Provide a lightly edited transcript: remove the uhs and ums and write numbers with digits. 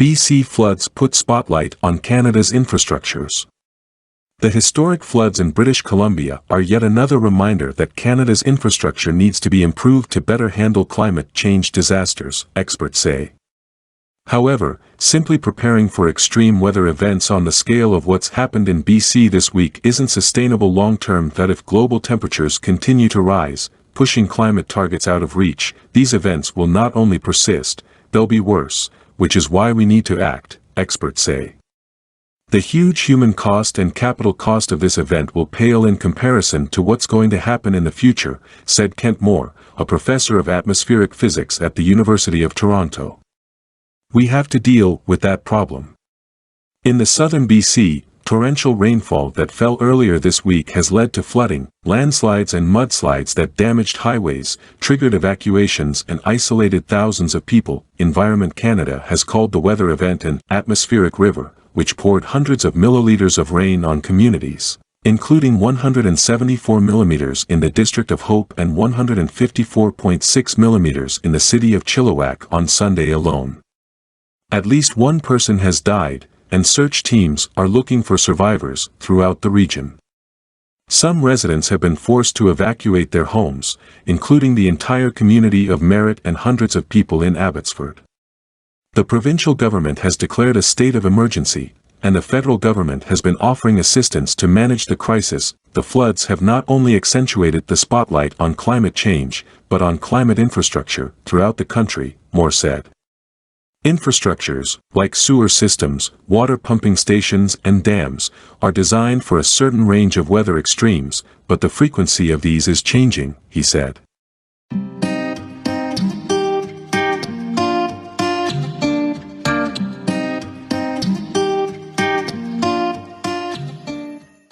BC floods put spotlight on Canada's infrastructures. The historic floods in British Columbia are yet another reminder that Canada's infrastructure needs to be improved to better handle climate change disasters, experts say. However, simply preparing for extreme weather events on the scale of what's happened in BC this week isn't sustainable long-term. That if global temperatures continue to rise, pushing climate targets out of reach, these events will not only persist, they'll be worse, which is why we need to act, experts say. The huge human cost and capital cost of this event will pale in comparison to what's going to happen in the future, said Kent Moore, a professor of atmospheric physics at the University of Toronto. We have to deal with that problem. In the southern BC, torrential rainfall that fell earlier this week has led to flooding, landslides and mudslides that damaged highways, triggered evacuations and isolated thousands of people. Environment Canada has called the weather event an atmospheric river, which poured hundreds of milliliters of rain on communities, including 174 millimeters in the District of Hope and 154.6 millimeters in the City of Chilliwack on Sunday alone. At least one person has died, and search teams are looking for survivors throughout the region. Some residents have been forced to evacuate their homes, including the entire community of Merritt and hundreds of people in Abbotsford. The provincial government has declared a state of emergency, and the federal government has been offering assistance to manage the crisis. The floods have not only accentuated the spotlight on climate change, but on climate infrastructure throughout the country, Moore said. Infrastructures, like sewer systems, water pumping stations and dams, are designed for a certain range of weather extremes, but the frequency of these is changing, he said.